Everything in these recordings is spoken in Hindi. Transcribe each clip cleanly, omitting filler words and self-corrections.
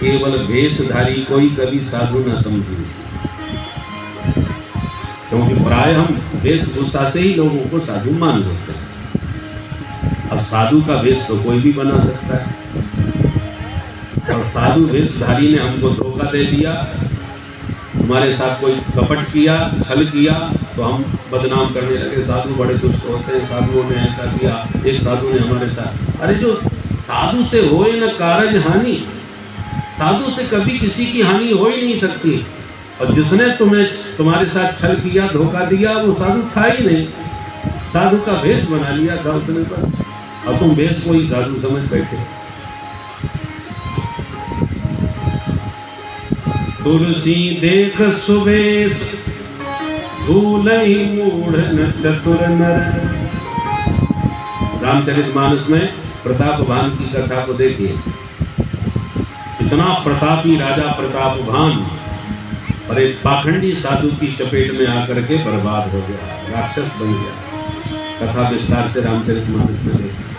केवल वेशधारी कोई कभी साधु न समझे, क्योंकि प्राय हम वेशभूषा से ही लोगों को साधु मान लेते हैं। अब साधु का वेश तो कोई भी बना सकता है, और साधु वेशधारी ने हमको धोखा दे दिया, हमारे साथ कोई कपट किया, छल किया, तो हम बदनाम करने लगे, साधु बड़े दुष्ट होते हैं, साधुओं ने ऐसा किया, एक साधु ने हमारे साथ। अरे जो साधु से होए न कारज हानि, साधु से कभी किसी की हानि हो ही नहीं सकती। और जिसने तुम्हारे साथ छल किया, धोखा दिया, वो साधु था ही नहीं, साधु का भेष बना लिया था उसने पर, और तुम भेष को ही साधु समझ बैठे। तुलसी देख सुवेश भूलहि मूढ़ न चतुर नर। रामचरितमानस में प्रतापभान की कथा को देखिए। इतना प्रतापी राजा प्रतापभान और एक पाखंडी साधु की चपेट में आकर के बर्बाद हो गया, राक्षस बन गया। कथा विस्तार से रामचरितमानस में देखिए।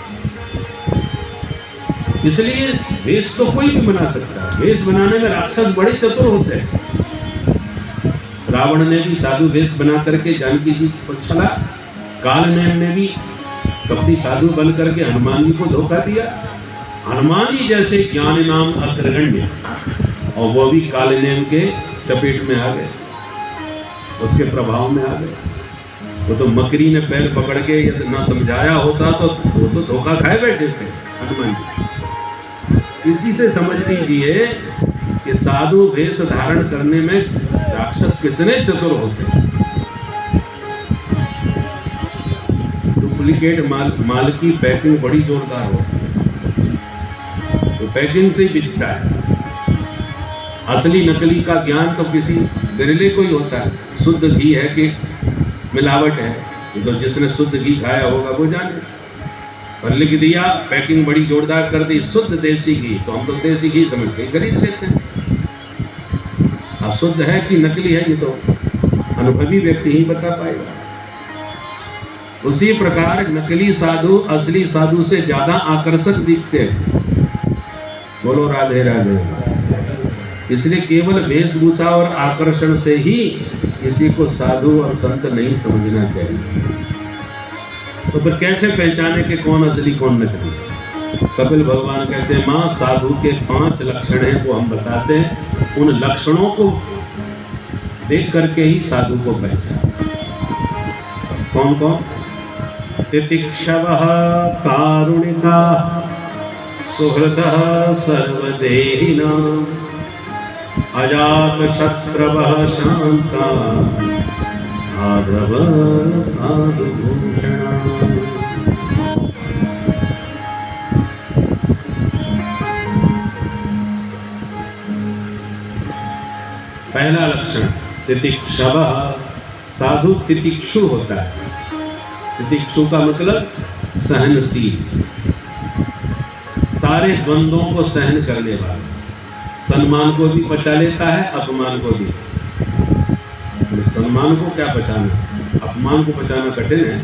इसलिए वेश तो कोई भी बना सकता है, वेश बनाने में राक्षस बड़े चतुर होते हैं। रावण ने भी साधु वेश बना करके जानकी जी को छला, कालनेम ने भी कपटी साधु बन करके हनुमान जी को धोखा दिया। हनुमान जी जैसे ज्ञान नाम अग्रगण्य, और वो भी कालनेम के चपेट में आ गए, उसके प्रभाव में आ गए। वो तो मकरी ने पैर पकड़ के यदि ना समझाया होता तो वो तो धोखा खाए बैठे थे हनुमान जी। इसी से समझ लीजिए कि साधु वेश धारण करने में राक्षस कितने चतुर होते हैं। डुप्लीकेट माल की पैकिंग बड़ी जोरदार होती है, तो पैकिंग से ही बिचता है। असली नकली का ज्ञान तो किसी बिरले को ही होता है। शुद्ध घी है कि मिलावट है, तो जिसने शुद्ध घी खाया होगा वो जाने। और लिख दिया पैकिंग बड़ी जोरदार कर दी, शुद्ध देसी घी, तो हम लोग देसी घी समझ के खरीद लेते हैं। अब शुद्ध है कि नकली है ये तो अनुभवी व्यक्ति ही बता पाएगा। उसी प्रकार नकली साधु असली साधु से ज्यादा आकर्षक दिखते हैं। बोलो राधे राधे। इसलिए केवल वेशभूषा और आकर्षण से ही किसी को साधु और संत नहीं समझना चाहिए। तो फिर कैसे पहचाने कि कौन असली कौन नकली? कपिल भगवान कहते हैं, माँ साधु के 5 लक्षण हैं वो हम बताते हैं, उन लक्षणों को देख करके ही साधु को पहचान। कौन कौन? तितिक्षवः कारुणिका सुहृदः सर्वदेहिनां अजातशत्रवः शान्ता साधवः साधुभूषणा। पहला लक्षण तितिक्षवः, साधु तितिक्षु होता है। तितिक्षु का मतलब सहनशील, सारे द्वंद्वों को सहन करने वाला, सम्मान को भी पचा लेता है, अपमान को भी। सम्मान को क्या पचाना, अपमान को पचाना कठिन है।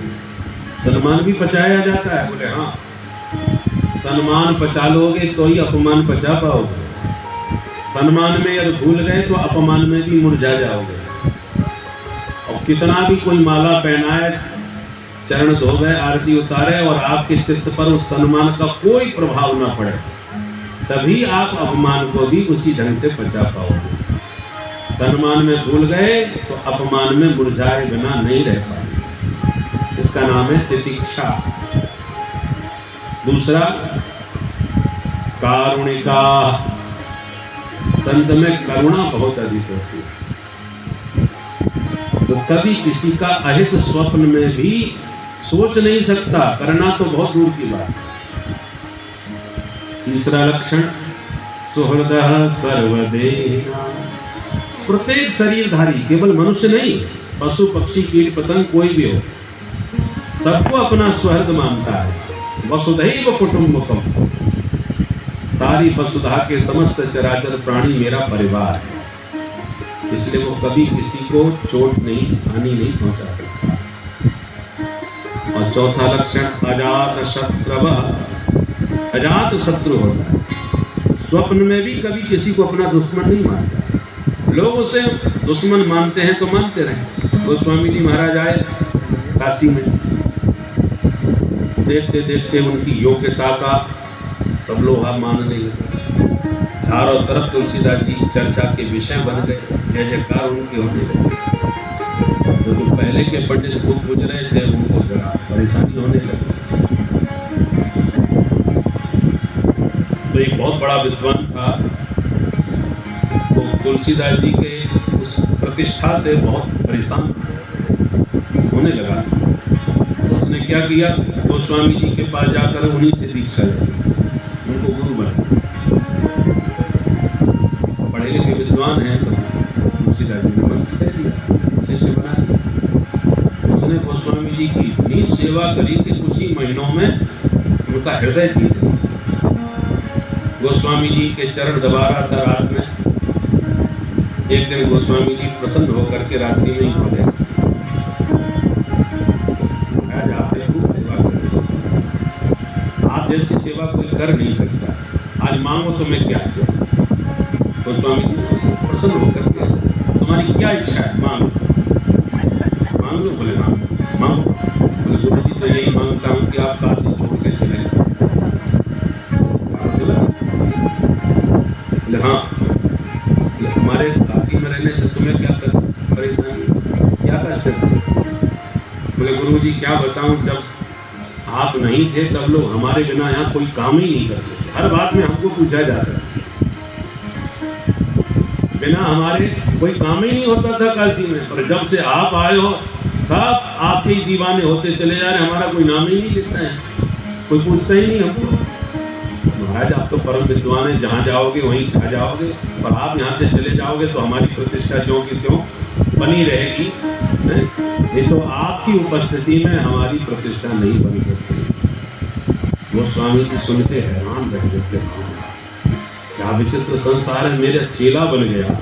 सम्मान भी पचाया जाता है। बोले हाँ, सम्मान पचा लोगे तो ही अपमान पचा पाओगे। सम्मान में यदि भूल गए तो अपमान में भी मुरझा जाओगे। और कितना भी कोई माला पहनाए, चरण धोवे, आरती उतारे और आपके चित्त पर उस सम्मान का कोई प्रभाव ना पड़े, तभी आप अपमान को भी उसी ढंग से पचा पाओगे। सम्मान में भूल गए तो अपमान में मुरझाए बिना नहीं रह पाए। इसका नाम है तितिक्षा। दूसरा कारुणिका, संत में करुणा बहुत अधिक होती है, तो कभी किसी का अहित स्वप्न में भी सोच नहीं सकता, करना तो बहुत दूर की बात। तीसरा लक्षण सुहृदः सर्वदेहिनां, प्रत्येक शरीरधारी, केवल मनुष्य नहीं, पशु पक्षी कीट पतंग कोई भी हो, सबको अपना सुहृद मानता है। वसुधैव कुटुम्बकम, सारी वसुधा के समस्त चराचर प्राणी मेरा परिवार है। इसलिए वो कभी किसी को चोट नहीं, हानि नहीं पहुंचा सकता। और चौथा लक्षण अजात शत्रवः, अजात शत्रु होता है, स्वप्न में भी कभी किसी को अपना दुश्मन नहीं मानता। लोग उसे दुश्मन मानते हैं तो मानते रहे। गोस्वामी जी महाराज आए काशी में, देखते देखते उनकी योग्यता का सब लोग मानने लगे। चारों तरफ तुलसीदास जी चर्चा के विषय बन गए, जय जयकार उनके होने लगे। जो पहले के पंडित खूब पूज रहे थे उनको जरा परेशानी होने लगी। तो एक बहुत बड़ा विद्वान था, तो तुलसीदास जी के उस प्रतिष्ठा से बहुत परेशान होने लगा। तो उसने क्या किया, गोस्वामी जी के पास जाकर उन्हीं से दीक्षा ली, उनको गुरु बना। पढ़े लिखे विद्वान हैं तो तुलसीदास जी ने बंद कर दिया, शिष्य बना दिया। उसने गोस्वामी जी की इतनी सेवा करी कि कुछ ही महीनों में उनका हृदय जीत गया। गोस्वामी जी के चरण दबा रहा था रात में। एक दिन गोस्वामी जी प्रसन्न होकर के रात्रि में ही बोले, आज आपने खूब सेवा कर, आप जैसी सेवा कोई कर नहीं सकता, आज मांगो तो मैं क्या चाहिए। गोस्वामी जी प्रसन्न होकर के, तुम्हारी क्या इच्छा है, मांगो। मांग लो। बोले मांगो। बोले गुरु जी तो यही मांगता हूँ कि आप काशी छोड़ के चले। हाँ, हमारे काशी में रहने से तुम्हें क्या परेशानी, क्या कष्ट है? बोले गुरु जी क्या बताऊं, जब आप नहीं थे तब लोग हमारे बिना यहाँ कोई काम ही नहीं करते थे। हर बात में हमको पूछा जाता है, बिना हमारे कोई काम ही नहीं होता था काशी में। पर जब से आप आए हो सब आपके ही दीवाने होते चले जा रहे, हमारा कोई नाम ही नहीं लेता है, कोई पूछता ही नहीं हमको। महाराज आप तो परम विद्वान हैं, जहाँ जाओगे वहीं छा जाओगे, पर आप यहाँ से चले जाओगे तो हमारी प्रतिष्ठा ज्यों की त्यों बनी रहेगी। ये तो आपकी उपस्थिति में हमारी प्रतिष्ठा नहीं बनी सकती। वो स्वामी जी सुनते हैरान रह जाते, क्या विचित्र संसार है, मेरा चेला बन गया,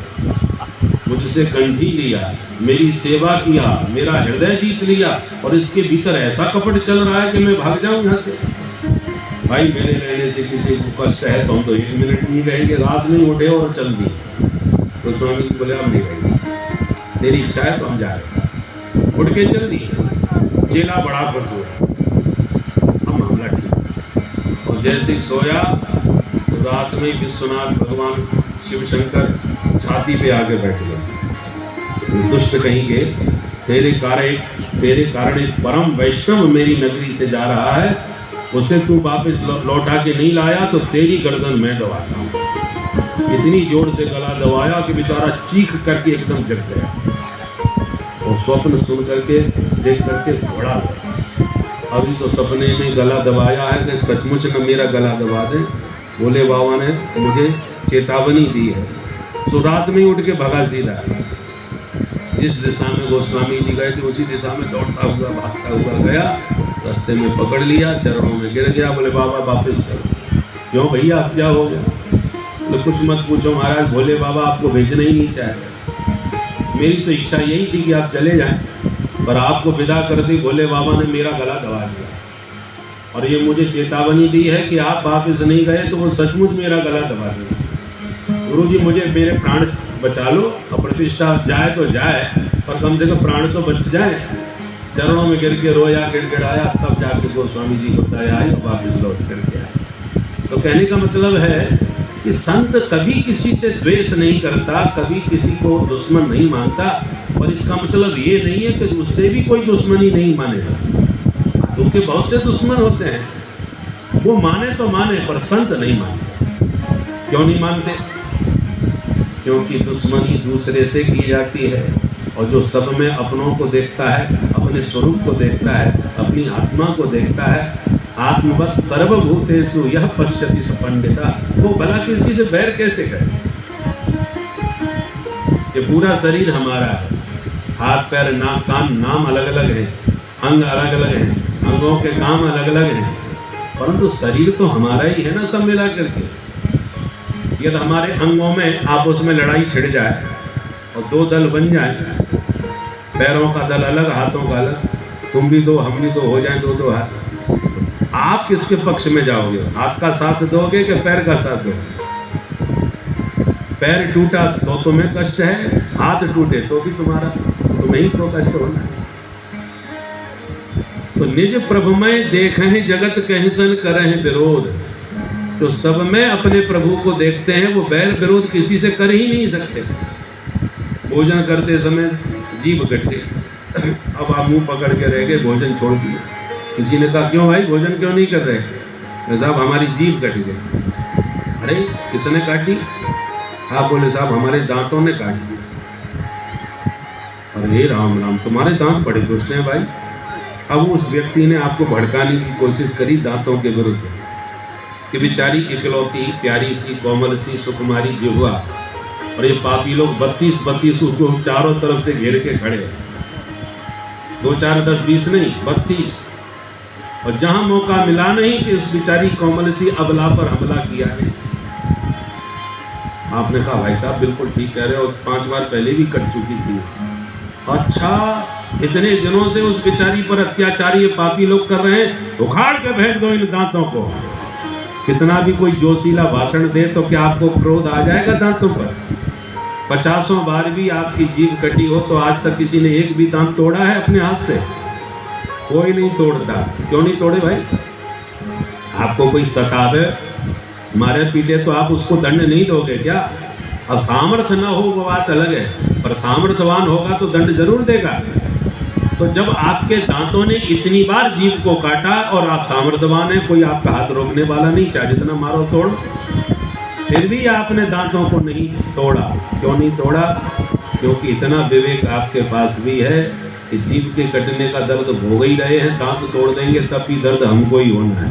मुझसे कंठी लिया, मेरी सेवा किया, मेरा हृदय जीत लिया, और इसके भीतर ऐसा कपट चल रहा है कि मैं भाग जाऊं यहाँ से। भाई मेरे रहने से किसी को कष्ट है तो हम तो 1 मिनट नहीं रहेंगे, रात में उठे और चल दिए। तो स्वामी जी बोले हम नहीं रहेंगे, तेरी इच्छा है तो हम जा रहे। उठ के चल दिए। चेला बड़ा खुश हुआ, हम मामला ठीक। और जैसे ही सोया तो रात में विश्वनाथ भगवान शिव शंकर छाती पे आके बैठ गए। दुष्ट कहेंगे तेरे कारण एक परम वैष्णव मेरी नगरी से जा रहा है, उसे तू वापस लौटा के नहीं लाया तो तेरी गर्दन मैं दबाता हूँ। इतनी जोर से गला दबाया कि बेचारा चीख करके एकदम गिर गया, और स्वप्न सुन करके देख करके घोड़ा गया। अभी तो सपने में गला दबाया है कि सचमुच न मेरा गला दबा दे। भोले बाबा ने मुझे चेतावनी दी है। तो रात में उठ के भगा सीधा, जिस दिशा में गोस्वामी जी गए थे उसी दिशा में दौड़ता हुआ भागता हुआ गया। रास्ते में पकड़ लिया, चरणों में गिर गया। बोले बाबा वापस चलो। क्यों भैया अब क्या हो गया? बोले कुछ मत पूछो महाराज, भोले बाबा आपको भेजना ही नहीं चाहते। मेरी तो इच्छा यही थी कि आप चले जाएं, पर आपको विदा कर दी भोले बाबा ने मेरा गला दबा दिया, और ये मुझे चेतावनी दी है कि आप वापस नहीं गए तो वो सचमुच मेरा गला दबा देंगे। गुरु जी मुझे मेरे प्राण बचा लो, और प्रतिष्ठा जाए तो जाए पर कम से कम प्राण तो बच जाए। चरणों में गिर के रोया, गिड़गिड़ाया, तब जाके गोस्वामी जी को दया आई और वापस लौट करके आए। तो कहने का मतलब है कि संत कभी किसी से द्वेष नहीं करता, कभी किसी को दुश्मन नहीं मानता, और इसका मतलब ये नहीं है कि उससे भी कोई दुश्मनी नहीं मानेगा। क्योंकि बहुत से दुश्मन होते हैं, वो माने तो माने पर संत नहीं मानते। क्यों नहीं मानते? क्योंकि दुश्मनी दूसरे से की जाती है, और जो सब में अपनों को देखता है, अपने स्वरूप को देखता है, अपनी आत्मा को देखता है, आत्मवत् सर्वभूतेषु यह पश्यति स पंडिता, वो भला किसी से बैर कैसे करे? ये पूरा शरीर हमारा है, हाथ पैर नाक कान नाम अलग अलग हैं, अंग अलग अलग हैं, अंगों के काम अलग अलग हैं, परंतु शरीर तो हमारा ही है ना सब मिला करके। यदि हमारे अंगों में आपस में लड़ाई छिड़ जाए और 2 दल बन जाए, पैरों का दल अलग, हाथों का अलग, तुम भी 2 हम भी 2 हो जाए 2-2 हाथ, आप किसके पक्ष में जाओगे? हाथ का साथ दोगे कि पैर का साथ दोगे? पैर टूटा तो तुम्हें कष्ट है, हाथ टूटे तो भी तुम्हें ही तो कष्ट होना है। तो निज प्रभुमय देखें जगत कहसन करें विरोध। तो सब में अपने प्रभु को देखते हैं, वो बैर विरोध किसी से कर ही नहीं सकते। भोजन करते समय जीभ कटे, अब आप मुंह पकड़ के रह गए, भोजन छोड़ दिया। किसी ने कहा क्यों भाई भोजन क्यों नहीं कर रहे? साहब हमारी जीभ कट गई। अरे किसने काटी? आप बोले साहब हमारे दांतों ने काट दी। अरे राम राम, तुम्हारे दांत बड़े दुष्ट हैं भाई। अब उस व्यक्ति ने आपको भड़काने की कोशिश करी दांतों के विरुद्ध कि बेचारी इकलौती प्यारी सी कोमल सी सुकुमारी जिह्वा, और ये पापी लोग 32 उसको चारों तरफ से घेर के खड़े, 2 4 10 20 नहीं 32, और जहां मौका मिला नहीं कि उस बेचारी कोमल सी अबला पर हमला किया है। आपने कहा भाई साहब बिल्कुल ठीक कह रहे हो, 5 बार पहले भी कट चुकी थी। अच्छा, इतने दिनों से उस बेचारी पर अत्याचार ये पापी लोग कर रहे हैं, उखाड़ के फेंक दो इन दांतों को। कितना भी कोई जोशीला भाषण दे तो क्या आपको क्रोध आ जाएगा दांतों पर? 50 बार भी आपकी जीभ कटी हो तो आज तक किसी ने एक भी दांत तोड़ा है अपने हाथ से? कोई नहीं तोड़ता। क्यों नहीं तोड़े भाई? आपको कोई सतावे मारे पीटे तो आप उसको दंड नहीं दोगे क्या? अब सामर्थ्य न हो वो बात अलग है, पर सामर्थ्यवान होगा तो दंड जरूर देगा। तो जब आपके दांतों ने इतनी बार जीभ को काटा और आप सामर्थ्यवान हैं, कोई आपका हाथ रोकने वाला नहीं, चाहे जितना मारो तोड़, फिर भी आपने दांतों को नहीं तोड़ा। क्यों नहीं तोड़ा? क्योंकि इतना विवेक आपके पास भी है कि जीभ के कटने का दर्द भोग ही रहे हैं, दांत तोड़ देंगे तब भी दर्द हमको ही होना है।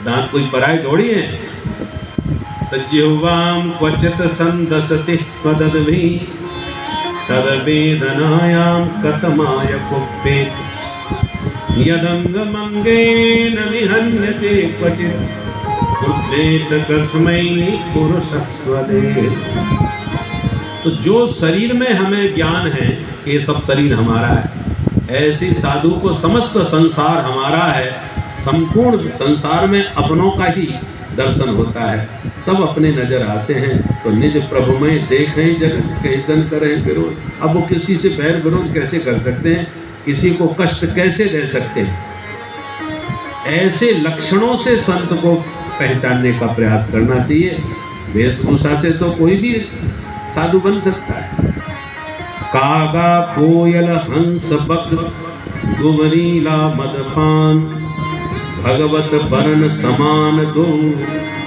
दांत कोई पराये थोड़ी है। जिह्वाम क्वचित संदसति त्वदद्भि तद्वेदनायां कतमाय कुप्पेत यदंगमंगेन निहन्यते क्वचित् कुप्पेत कस्मै पुरुषस्वदे। तो जो शरीर में हमें ज्ञान है कि ये सब शरीर हमारा है, ऐसे साधु को समस्त संसार हमारा है, संपूर्ण संसार में अपनों का ही दर्शन होता है, सब अपने नजर आते हैं। तो निज प्रभुमय देखें जगत कैसन करें विरोध। अब वो किसी से बैर विरोध कैसे कर सकते हैं? किसी को कष्ट कैसे दे सकते हैं? ऐसे लक्षणों से संत को पहचानने का प्रयास करना चाहिए। वेशभूषा से तो कोई भी साधु बन सकता है। कागा कोयल हंस बक गुवरीला मदपान भगवत बरन समान दो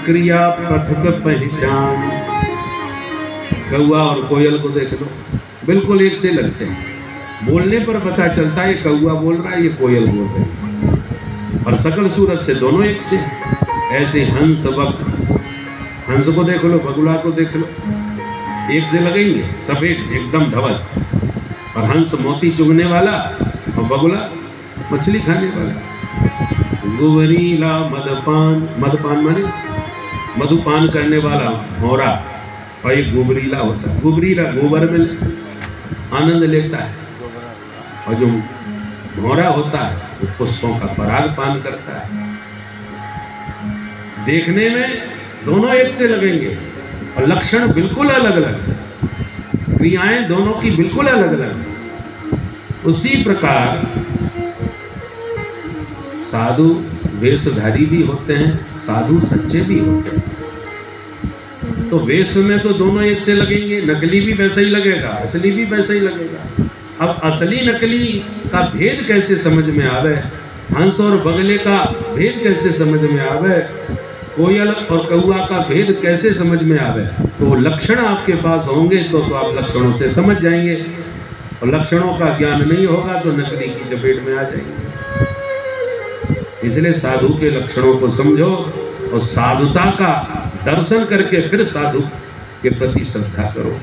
क्रिया पथक पहचान। कौआ और कोयल को देख लो, बिल्कुल एक से लगते हैं। बोलने पर पता चलता है ये कौआ बोल रहा है, ये कोयल बोल रही है, और सकल सूरत से दोनों एक से। ऐसे हंस वक्त, हंस को देख लो, बगुला को देख लो, एक से लगेंगे, सफेद एकदम धवल। और हंस मोती चुगने वाला और बगुला मछली खाने वाला। गुवरीला मदपान, मदपान माने मधुपान करने वाला मोरा, और एक गुबरीला होता है। गुबरीला गोबर में आनंद लेता है, और जो मोरा होता है वो पुष्पों का पराग पान करता है। देखने में दोनों एक से लगेंगे और लक्षण बिल्कुल अलग अलग, क्रियाएं दोनों की बिल्कुल अलग अलग। उसी प्रकार साधु वेशधारी भी होते हैं, साधु सच्चे भी होते हैं। तो वेश में तो दोनों एक से लगेंगे, नकली भी वैसा ही लगेगा, असली भी वैसा ही लगेगा। अब असली नकली का भेद कैसे समझ में आवे? हंस और बगले का भेद कैसे समझ में आवे? कोयल और कौआ का भेद कैसे समझ में आवे? तो लक्षण आपके पास होंगे तो आप लक्षणों से समझ जाएंगे, और लक्षणों का ज्ञान नहीं होगा तो नकली की चपेट में आ जाएंगे। इसलिए साधु के लक्षणों को समझो और साधुता का दर्शन करके फिर साधु के प्रति श्रद्धा करो।